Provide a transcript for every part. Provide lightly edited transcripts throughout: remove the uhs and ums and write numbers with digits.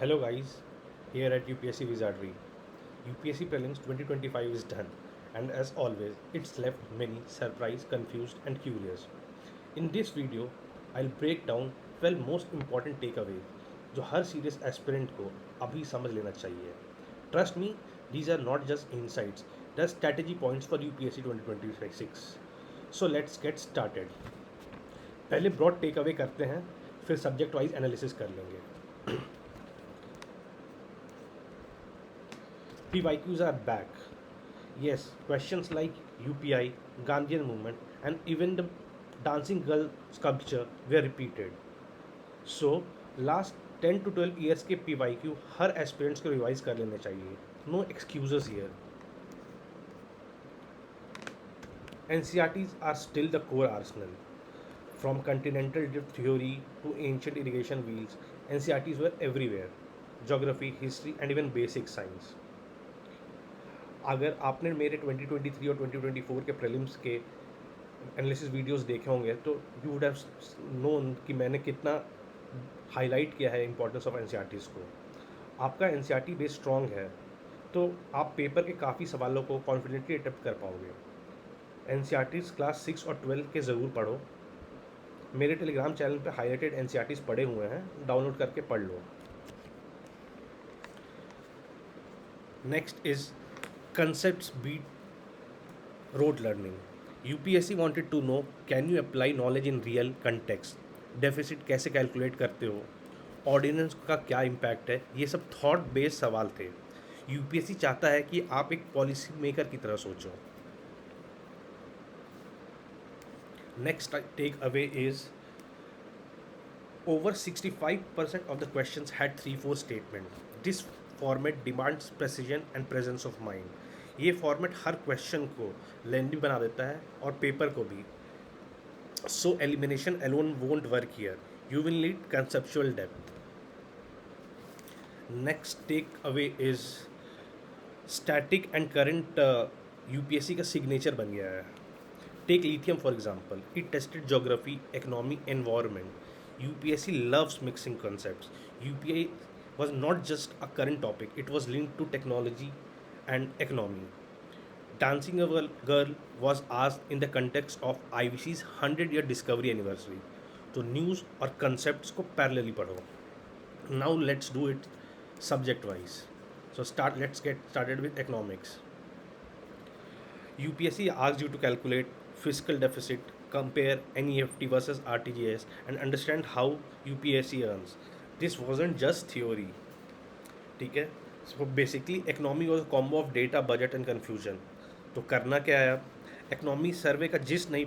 Hello guys, here at UPSC Wizardry. UPSC Prelims 2025 is done, and as always, it's left many surprised, confused, and curious. In this video, I'll break down 12 most important takeaways जो हर serious aspirant को अभी समझ लेना चाहिए. Trust me, these are not just insights, they're strategy points for UPSC 2026. So let's get started. पहले broad take away करते हैं, फिर सब्जेक्ट वाइज एनालिसिस कर लेंगे. PYQs are back. Yes, questions like UPI, Gandhian movement, and even the dancing girl sculpture were repeated. So, last 10 to 12 years के PYQ हर aspirants को revise कर लेने चाहिए. No excuses here. NCRTs are still the core arsenal. From continental drift theory to ancient irrigation wheels, NCRTs were everywhere. Geography, history, and even basic science. अगर आपने मेरे 2023 और 2024 के प्रीलिम्स के एनालिसिस वीडियोस देखे होंगे तो यू वुड हैव नोन कि मैंने कितना हाईलाइट किया है इंपॉर्टेंस ऑफ एनसीईआरटीज़ को. आपका एनसीईआरटी बेस स्ट्रॉन्ग है तो आप पेपर के काफ़ी सवालों को कॉन्फिडेंटली अटेम्प्ट कर पाओगे. एनसीईआरटीज़ क्लास 6 और 12 के ज़रूर पढ़ो. मेरे टेलीग्राम चैनल पे हाईलाइटेड एनसीईआरटीज़ पढ़े हुए हैं, डाउनलोड करके पढ़ लो. Next is concepts beat rote learning. UPSC wanted to know, can you apply knowledge in real context? Deficit कैसे कैलकुलेट करते हो, ऑर्डिनेंस का क्या इम्पैक्ट है, ये सब थॉट बेस्ड सवाल थे. यूपीएससी चाहता है कि आप एक पॉलिसी मेकर की तरह सोचो. Next takeaway is over 65% of the questions had 3-4 statement. This format demands precision and presence of mind. ये फॉर्मेट हर क्वेश्चन को लेंदी बना देता है और पेपर को भी. So elimination alone won't work here. You will need conceptual depth. Next takeaway is static and current UPSC का सिग्नेचर बन गया है. Take lithium for example. It tested geography, economy, environment. UPSC loves mixing concepts. UPI was not just a current topic, it was linked to technology and economy. Dancing a Girl was asked in the context of IVC's 100-year discovery anniversary. तो news और concepts को parallelly पढ़ो. Now let's do it subject wise. So let's get started with economics. UPSC asks you to calculate fiscal deficit, compare NEFT versus RTGS, and understand how UPSC earns. This wasn't just theory. ठीक है. So basically economy was combo of data, budget and confusion. तो करना क्या है, economy सर्वे का जिस नहीं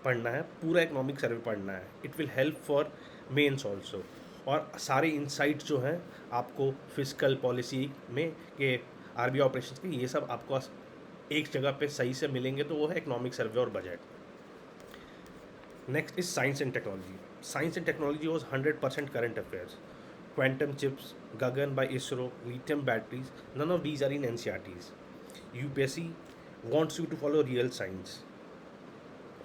पढ़ना है, पूरा इकोनॉमिक सर्वे पढ़ना है. It will help for mains also. और सारे इंसाइट्स जो हैं आपको फिजिकल पॉलिसी में के आरबीआई ऑपरेशंस के, ये सब आपको एक जगह पे सही से मिलेंगे. तो वो है इकोनॉमिक सर्वे और budget. Next is science and technology. Science and technology was 100% current affairs. Quantum chips, Gagan by ISRO, lithium batteries, none of these are in NCRTs. UPSC wants you to follow real science.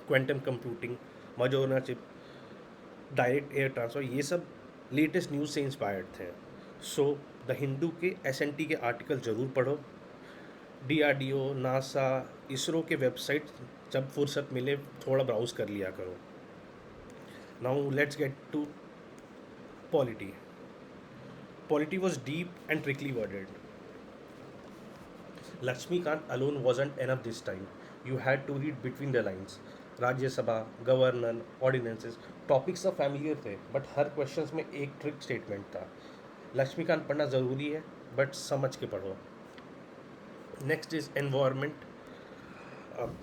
Quantum computing, Moderna chip, direct air transfer, ये सब latest news से inspired थे. So the Hindu के SNT के article ज़रूर पढ़ो. DRDO, NASA, ISRO के website जब फुर्सत मिले थोड़ा ब्राउज कर लिया करो. Now let's get to polity. Polity was deep and trickily worded. Lakshmikant alone wasn't enough this time. You had to read between the lines. Rajya Sabha, Governor, Ordinances, topics सब familiar थे but her questions में एक trick statement था. लक्ष्मीकांत पढ़ना ज़रूरी है but समझ के पढ़ो. Next is environment.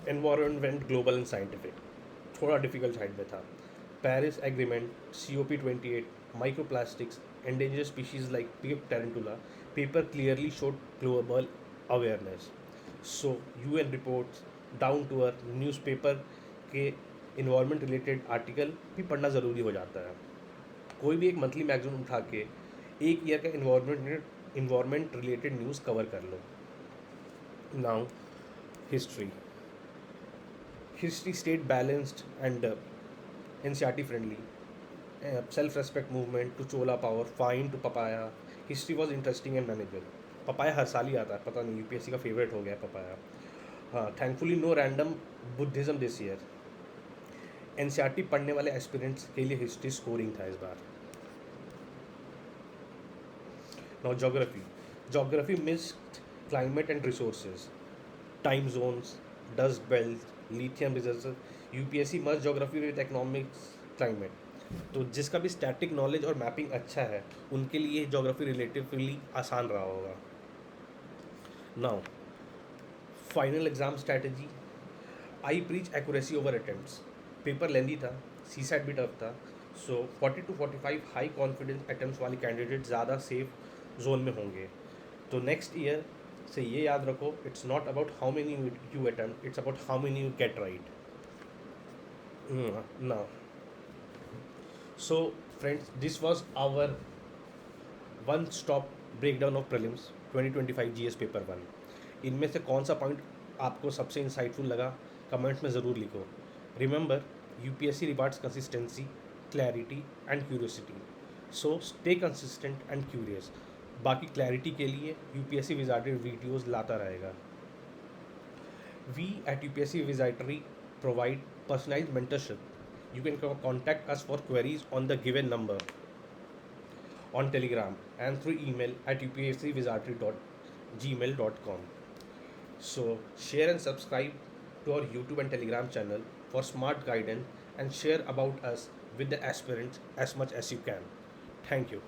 Environment global and scientific थोड़ा डिफिकल्ट साइड में था. Paris agreement, COP28, microplastics, endangered species like pink tarantula, paper clearly showed global awareness. So UN reports, down to earth newspaper के environment related article भी पढ़ना ज़रूरी हो जाता है. कोई भी एक मंथली मैगजीन उठा के एक ईयर का इन्वायरमेंट रिलेटेड न्यूज़ कवर कर लो. Now history. History state balanced and NCRT friendly. self respect movement to Chola power, fine to papaya. History was interesting and manageable. Papaya हर साल ही आता है, पता नहीं यूपीएससी का फेवरेट हो गया है पपाया. हाँ, thankfully no random Buddhism this year. NCERT पढ़ने वाले एस्पिरेंट्स के लिए हिस्ट्री स्कोरिंग था इस बार. Now geography. Geography missed climate and resources, time zones, dust belt, lithium reserve. UPSC must geography with economics climate. तो जिसका भी स्टैटिक नॉलेज और मैपिंग अच्छा है उनके लिए ज्योग्राफी रिलेटिवली आसान रहा होगा. Now final exam strategy. आई preach accuracy over attempts. Paper लेंदी था, सी सेट भी टफ था, सो 40 to 45 हाई कॉन्फिडेंस अटेम्प्ट्स वाले कैंडिडेट ज़्यादा सेफ जोन में होंगे. तो नेक्स्ट ईयर से ये याद रखो, it's not about how many you attempt, it's about how many you get right. Now so friends, this was hour one stop breakdown of prelims 2025 GS paper 1. इनमें से कौन सा पॉइंट आपको सबसे इंसाइटफुल लगा कमेंट्स में ज़रूर लिखो. Remember, UPSC rewards consistency, clarity and curiosity. So stay consistent and curious. बाकी क्लैरिटी के लिए यूपीएससी विजार्डरी वीडियोज़ लाता रहेगा. We at UPSC wizardry provide personalized mentorship. You can contact us for queries on the given number on Telegram and through email at upscwizardry@gmail.com. So share and subscribe to our YouTube and Telegram channel for smart guidance and share about us with the aspirants as much as you can. Thank you.